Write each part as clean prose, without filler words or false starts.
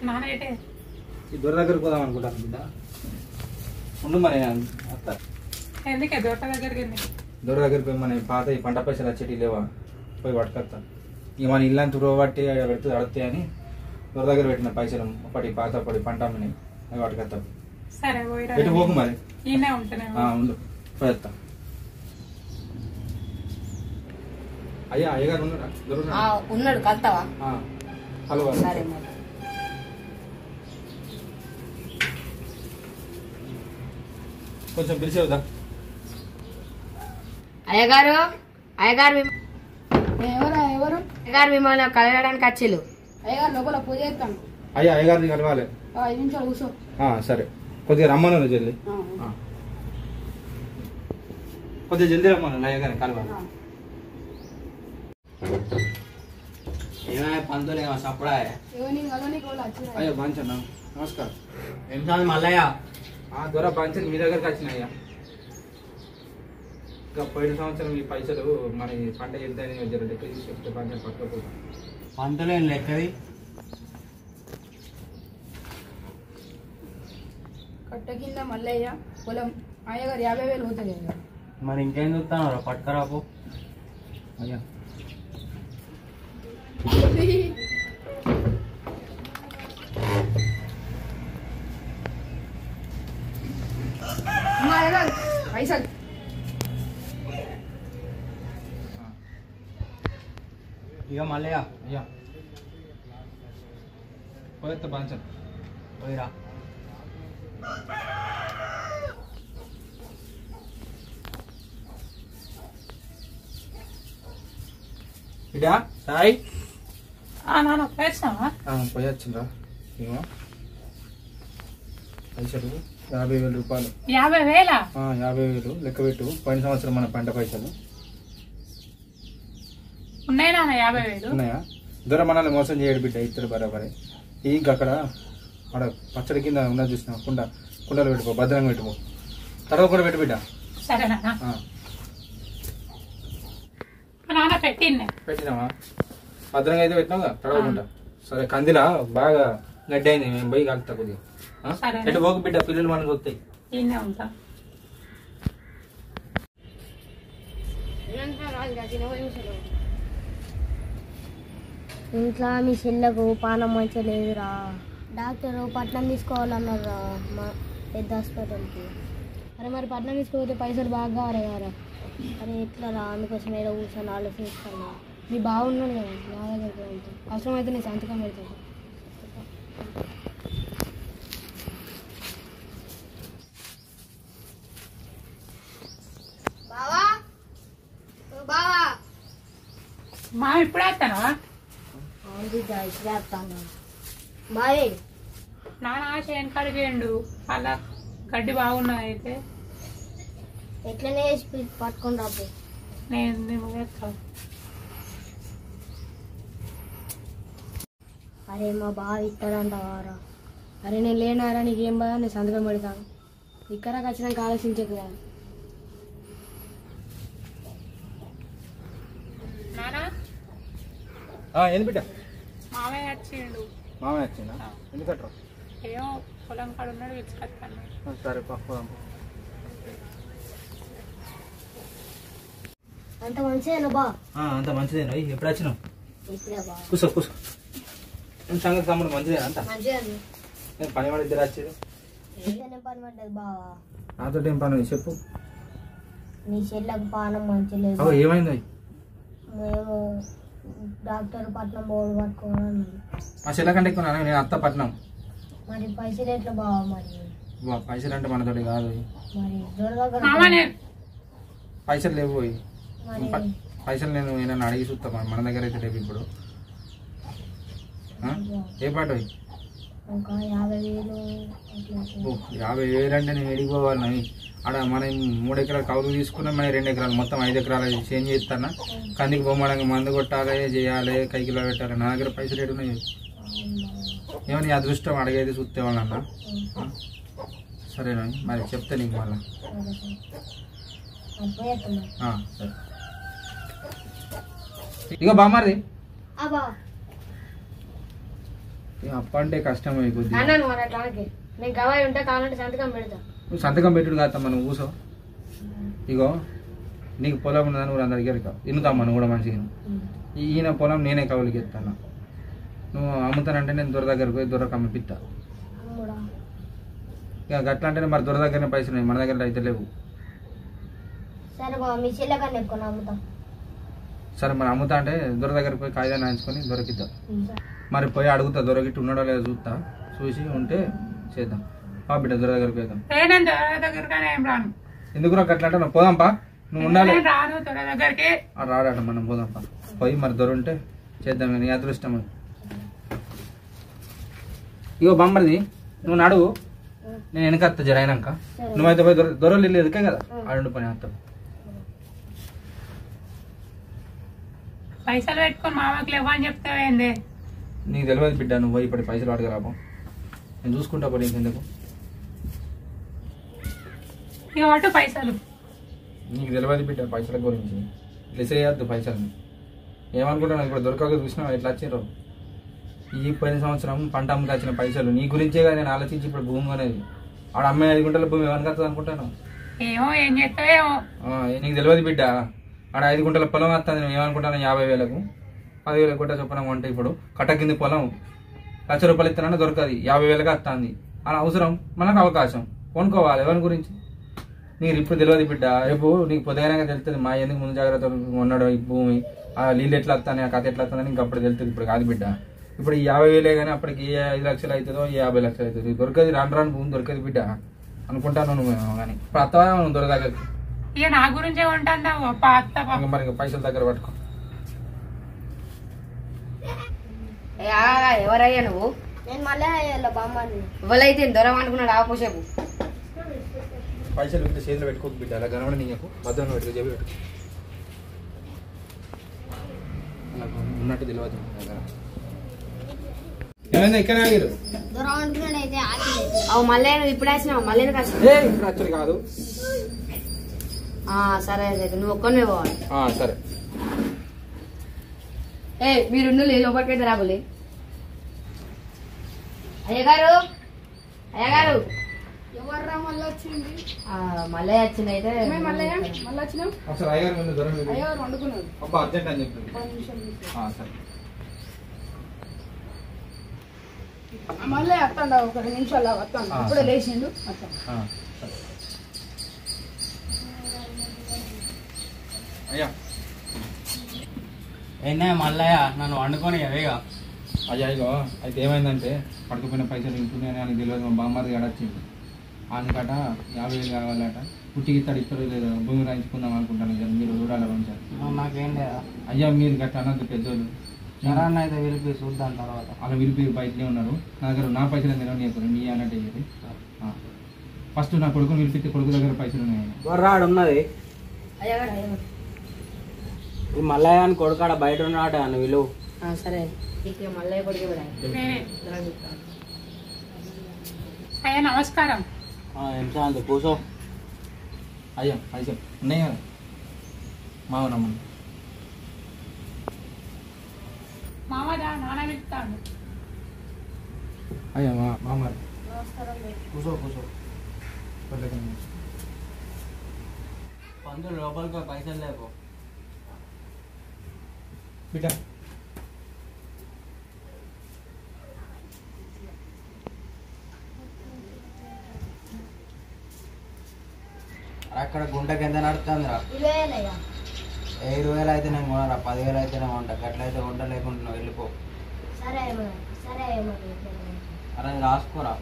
నానేటే ఈ దొర దగ్గరికి పోదాం అనుకుంటాను బిడ్డ. ఉండు మరి అత్త. ఎందుకే దొర దగ్గరికి దొర దగ్గరికి పోయి మన పాత ఈ పంట పైసలు వచ్చేటి లేవా పోయి పట్టుకొస్తా. ఇక మన ఇల్లంతా తుడబట్టి పెడితే అడుగుతాయి అని దొర దగ్గర పెట్టిన పైసలు ఒకటి పాత ఒకటి పంట అమ్మని అవి పట్టుకొస్తాం. సరే ఎటు పోకు మరి ఉండు పోయేస్తా. అయ్యా అయ్యగారు ఉన్నారా? ఉన్నాడు కలుతావా? హలో సరే మరి. కొంచెం పిలిచేవుదా? అయ్యగారు అయ్యగారు ఎవరు అయ్యగారు మిమ్మల్ని కలవడానికి వచ్చిళ్ళు. అయ్యగారు లోపల పూజ చేస్తాను. అయ్యా అయ్యగారిని కలవాలి. 5 నిమిషాలు కూర్చో. సరే కొద్దిగా రమ్మను జల్దీ. కొద్దిగా జల్దీ రమ్మను అయ్యగారిని కలవాలి. ఏమైనా పంతులు ఏమో సప్పుడా? అయ్యో బాంచన్న నమస్కారం. ఏం సార్ మల్లయ్య? దొర బాంచన్ మీ దగ్గరికి వచ్చినాయ్యా. ఇంకా పోయిన సంవత్సరం ఈ పైసలు మన పంట ఎంత జర లెక్క తీసి చెప్తే బాంచన్ పట్టుకోపోతాం. పంతులు ఏం లెక్కది? కట్ట కింద మల్లయ్య పొలం అయ్యగారు 50,000 పోతుంది. మరి ఇంకేం చూస్తాను పట్టుకరాపు. అయ్యా పైసలు ఇక మల్లయ్య అయ్యా పోయేస్తా బాంచన్. పోయిరా. ఇడా సాయి నాన్న పోయేసినావా? పోయొచ్చిండ్రా. ఏమో పైసలు 50,000 రూపాయలు. 50,000? 50,000 లెక్క పెట్టు. పోయిన సంవత్సరం మన పంట పైసలు ఉన్నాయి నాన్న. 50,000 ఉన్నాయా? దూరం మనల్ని మోసం చేయడు బిడ్డ. ఇద్దరు బరాబరే. ఇంకా అక్కడ ఆడ పచ్చడి కింద ఉన్నది చూసిన కుండలు పెట్టుకో, భద్రంగా పెట్టుకో. తడవ కూడా పెట్టు బిడ్డ. సరే నాన్న. నాన్న పెట్టినావా? భద్రంగా అయితే పెట్టినావుగా తడవకుండా. సరే కందిలా బాగా గడ్డి అయింది, మేము పోయి కలుపుతా కొద్దిగా. ఎటు పోకు బిడ్డ, పిల్లలు మనకు వస్తాయి. ఉంటా. ఇంట్లో మీ చెల్లకు పానం మంచిగా లేదురా. డాక్టర్ పట్నం తీసుకోవాలన్నారా మా పెద్ద హాస్పిటల్కి. అరే మరి పట్నం తీసుకోకపోతే పైసలు బాగా కావాలి కదా. అరే ఎట్లా రా, అందుకోసం ఏదో కూర్చొని ఆలోచిస్తాను. మీ బాగున్నాడు కదా నా దగ్గరికి వెళ్తాను. అవసరమైతే నేను సంతకం పెడతాను. బావా బావా మా ఇప్పుడు వేస్తానా? బాయ్ నాన్న చేయని కాడికి చేయండు. అలా గడ్డి బాగున్నది. అయితే ఎట్లనే పట్టుకొని రాబో. నేను వేస్తాను. అరే మా బావ ఇస్తాడంటావారా? అరే నేను లేనారా, నీకేం బాగా నేను సంతకం పెడతాను. ఇక్కడకి వచ్చినాక ఆలోచించకు కదా. నానా ఏంది బిడ్డ? మామయ్య వచ్చిండు. మామయ్య వచ్చిందా? ఎందుకట్రా? ఏమో పొలం కాడ ఉన్నాడు, విచ్చికొస్తాను. సరే పోదాం. అంత మంచిదేనా బా? అంత మంచిదేనా? ఎప్పుడు వచ్చినావు? ఇప్పుడే బా. కూర్చో కూర్చో. సంగతి తమ్ముడు మంచిదేనా? అంత మంచిగా నేను పని వాడు ఇద్దరు వచ్చేది. ఏదైనా పని పడ్డది బావా. నాతో ఏం పని చెప్పు. నీ చెల్లకు పానం మంచిగా లేదు. ఏమైంది? మేము డాక్టర్ పట్నం బోర్డు పట్టుకోవాలి. మా చెల్ల కంటే ఎక్కువ నేను అత్త పట్నం. మరి పైసలు ఎట్లా బావా? మరి పైసలు అంటే మనతోటి కాదు. మరి దొరకగా పైసలు లేవు. మరి పైసలు నేను ఏమైనా అడిగి చూస్తా. మన దగ్గర అయితే లేవు ఇప్పుడు. ఏ పాట? ఒక 50,000. 50,000 అంటే నేను ఎడిగిపోవాలి. ఆడ మనం 3 ఎకరాలు కౌలు తీసుకున్నాం, మన 2 ఎకరాలు మొత్తం 5 ఎకరాలు చేంజ్ చేస్తానా. కందికి బొమ్మడానికి మందు కొట్టాలి, చేయాలి, కైకిలో పెట్టాలి. నా దగ్గర పైసలు ఏడున్నాయి? ఏమో నీ అదృష్టం అడిగేది చూస్తే వాళ్ళన్నా. సరేనా? మరి చెప్తే నీకు మళ్ళా. సరే ఇక బామ్మది అప్ప అంటే కష్టం అయిపోద్ది. అన్నాను మరి అట్లానికి నేను గవాయి ఉంటే కావాలంటే సంతకం పెడతా. నువ్వు సంతకం పెట్టుడు కాదమ్మా, నువ్వు కూసో. ఇగో నీకు పొలం ఉన్నదని నువ్వు అందరికి ఎరక ఇన్నుతామ్మా నువ్వు కూడా మంచిగా. ఈయన పొలం నేనే కవులకి ఎత్తాను. నువ్వు అమ్ముతానంటే నేను దొర దగ్గరకు పోయి దొరకు అమ్మిపిస్తా. ఇక గట్లా అంటే మరి దొర దగ్గరనే పైసలు ఉన్నాయి, మన దగ్గర అయితే లేవు. సరే బావ మీ చెల్లెకన్నా ఎక్కువ అమ్ముతాం. సరే మరి అమ్ముతా అంటే దొర దగ్గరికి పోయి కాగితాన్ని రాయించుకొని దొరికిద్దాం. మరి పోయి అడుగుతా దొరకిట్టు ఉన్నాడో లేదో చూస్తా, చూసి ఉంటే చేద్దాం. బిడ్డ దొర దగ్గరికి పోయిద్దాం. నేను దొర దగ్గరగానే ఏం రాను. ఎందుకు నాకు అట్లా అంటే పోదాంపా, నువ్వు ఉండాలి. నేను రాను దొర దగ్గరికి. రాడట, మనం పోదాంపా. పోయి మరి దొర ఉంటే చేద్దాం. నీ అదృష్టం. ఇగో బొమ్మది నువ్వు నడువు, నేను వెనకత్తా జర అయినాక. నువ్వైతే పోయి దొరలు ఇల్లు ఎదుకే కదా ఆడు పని వస్తావు. పైసలు పెట్టుకొని మామకి లేవని చెప్తావేంది? నీకు తెలియదు బిడ్డ, నువ్వు పోయి ఇప్పుడు పైసలు అడగరాబో, నేను చూసుకుంటా పడి ఇంకెందుకు. ఇవాటు పైసలు నీకు తెలియదు బిడ్డ పైసల గురించి. ఇట్లా చేయొద్దు పైసలు. ఏమనుకుంటున్నావు ఇప్పుడు దొరకక చూసినావు ఎట్లా వచ్చారు. ఈ పోయిన సంవత్సరం పంట అమ్మకి వచ్చిన పైసలు నీ గురించేగా నేను ఆలోచించి ఇప్పుడు భూమి అనేది ఆడ అమ్మాయి 5 గుంటల భూమి ఎవరికి వస్తుంది అనుకుంటాను. ఏమో ఏం చేస్తావేమో. నీకు తెలియదు బిడ్డ, ఆడ 5 గుంటల పొలం వస్తుంది. నేను ఏమనుకుంటాను 50,000కు 10,000 కొట్ట చొప్పున కొంటే ఇప్పుడు కట్ట కింది పొలం ₹1,00,000 ఇస్తానన్నా దొరకదు, 50,000గా వస్తుంది. అలా అవసరం మనకు అవకాశం కొనుక్కోవాలి. ఎవరి గురించి నీకు ఇప్పుడు తెలియదు బిడ్డ. రేపు నీకు పొద్దుగానే తెలుస్తుంది మా ఎందుకు ముందు జాగ్రత్తలు ఉన్నాడు ఈ భూమి, ఆ నీళ్ళు ఎట్లా వస్తాయి, ఆ కథ ఎట్లా వస్తుందని ఇంకా అప్పుడు తెలుస్తుంది. ఇప్పుడు కాదు బిడ్డ, ఇప్పుడు ఈ 50,000 కానీ అప్పటికి ఏ 5 లక్షలు అవుతుందో ఏ 50 లక్షలు అవుతుంది. దొరకదు, రాను రాను భూమి దొరకదు బిడ్డ అనుకుంటాను. నువ్వు కానీ ఇప్పుడు అత్తవా నువ్వు దొర దగ్గరికి. ఇక నా గురించే ఉంటాను మరి పైసలు దగ్గర పట్టుకో. ఎవరయ్యా నువ్వు? నేను మళ్ళీ బామ్మని ఎవరైతే దొరం అనుకున్నాడు ఆపోసేపు. పైసలు ఉంటే చేతిలో పెట్టుకోకు బిడ్డ, అలా కనబడి నీకు భద్రంగా పెట్టుకో, చెప్పి పెట్టుకో. ఉన్నట్టు తెలియదు దగ్గర. ఏమైంది ఎక్కడ ఆగిరు? దూరం అనుకున్నాడు అయితే అవు మళ్ళీ నువ్వు ఇప్పుడు వచ్చినావు, మళ్ళీ ఇప్పుడు వచ్చాడు కాదు. సరే అయితే నువ్వు ఒక్కనే పోవాలి. సరే మీరు లోపలికైతే రాబోలే. అయ్యగారు అయ్యగారు ఎవర్రా మళ్ళీ వచ్చింది? మళ్ళీ వచ్చింది అయితే మళ్ళీ వచ్చినాం. ఒకసారి అయ్యారు ముందు దూరం అయ్యో వండుకున్నాడు. అబ్బా అర్జెంట్ అని చెప్పి. 10 నిమిషాలు సరే మళ్ళీ వస్తాడు, ఒక 2 నిమిషాలు వస్తాను. ఇప్పుడే లేచిండు వస్తాను. అయ్యా ఏందే మల్లయ్య నన్ను వండుకొని అవేగా. అయ్యా ఇగో అయితే ఏమైందంటే పడుకుపోయిన పైసలు ఇంటున్నాయని అని తెలియదు. మా బామ్మది గడొచ్చింది ఆయనకట 50,000 కావాలట. పుట్టికి ఇస్తాడు లేదా భూమి రాయించుకుందాం అనుకుంటాను. మీరు చూడాలి కొంచెం. నాకేం లేదా అయ్యా మీరు గట్ట అన్నది పెద్దోళ్ళు. జనాన్ని అయితే పిలిపి చూద్దాం తర్వాత. అలా విరిపి పైసలే ఉన్నారు నా దగ్గర. నా పైసలు నిలవనీయకు నీ అన్నట్టు అయ్యేది. ఫస్ట్ నా కొడుకుని విరిపిస్తే కొడుకు దగ్గర పైసలు ఉన్నాయి. రాడు ఉన్నది అయ్యగారు ఈ మల్లయ్య అని కొడుకాడ బయట ఉన్నాడు అని విలువ. సరే ఇక మళ్ళీ కొడుకు అయ్యా నమస్కారం. ఏం చాలు కూర్చో. అయ్యా పైసలు ఉన్నాయి కదా మావనమ్మ. మామదా నాన్న పిలుస్తాడు. అయ్యా మామ కూర్చో కూర్చో. పంతులు లోపలికి పైసలు లేకు బిడ్డ. అక్కడ గుంటకి ఎంత నడుతుందిరా? 20,000 20,000 అయితే నేను కొనరా, 10,000 అయితే నేను కొంటా. గట్లయితే వంట లేకుండా వెళ్ళిపో. సరే సరే అరే రాసుకోరా.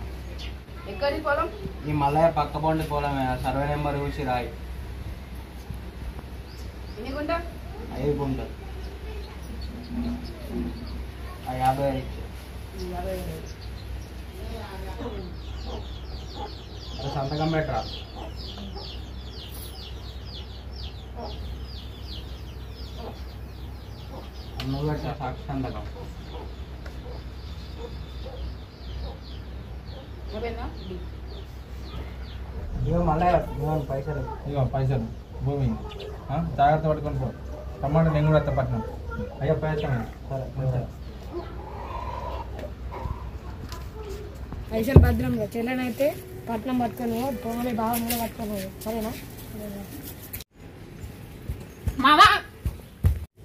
ఎక్కడి పొలం? ఈ మల్లయ్య పక్క పండి పొలమే. సర్వే నెంబర్ చూసి రాయి. ఎన్ని గుంట? 5 గుంటలు. 50,000 ఇచ్చి సంతకం పెట్టరా. నువ్వు పెట్టా సాక్షి సంతకం. ఇగో మల్లయ్య పైసలు. ఇగో పైసలు భూమి జాగ్రత్త పట్టుకొని పో. టమాటా నేను కూడా పట్టినాం. అయ్యా పైసలు. సరే పైసలు భద్రం చెల్లెనైతే పట్నం పట్టుకొని పొంగలి బాగా మీద పట్టుకొని సరేనా? మామా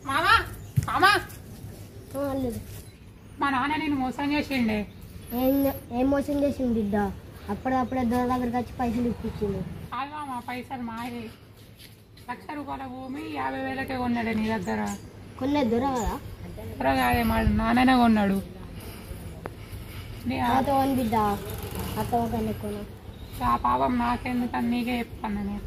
మామా మామా లేదు. మా నాన్న నేను మోసం చేసిండే. ఏం మోసం చేసింది బిడ్డ? అప్పుడప్పుడే దొర దగ్గరికి వచ్చి పైసలు ఇప్పించింది. కాదు మామ, పైసలు మాయే. 1,00,000 రూపాయల భూమి 50,000కే కొన్నాడే నీ దగ్గర. కొన్నే దొర కదా? దొర కాదే, మా నాన్ననే కొన్నాడు. నాతో అని బిడ్డ అత్తవ కన్నా కొన. ఆ పాపం నాకెందుకని నీకే చెప్తాను నేను.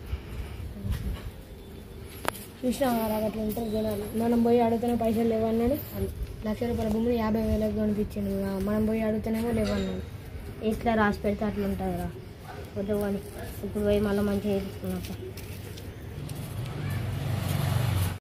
చూసినా అట్లా ఉంటారు జనాలు. మనం పోయి అడుగుతూనే పైసలు లేవన్నాడు. 1,00,000 రూపాయల భూమిని 50,000కి కొనిపించింది. మనం పోయి అడుగుతూనేమో లేవన్నాడు. ఎట్లా రాసి పెడితే అట్లా ఉంటుంది రా. వద్దు అని ఇప్పుడు పోయి మళ్ళీ మంచిగా చేయించుకున్నట్టు.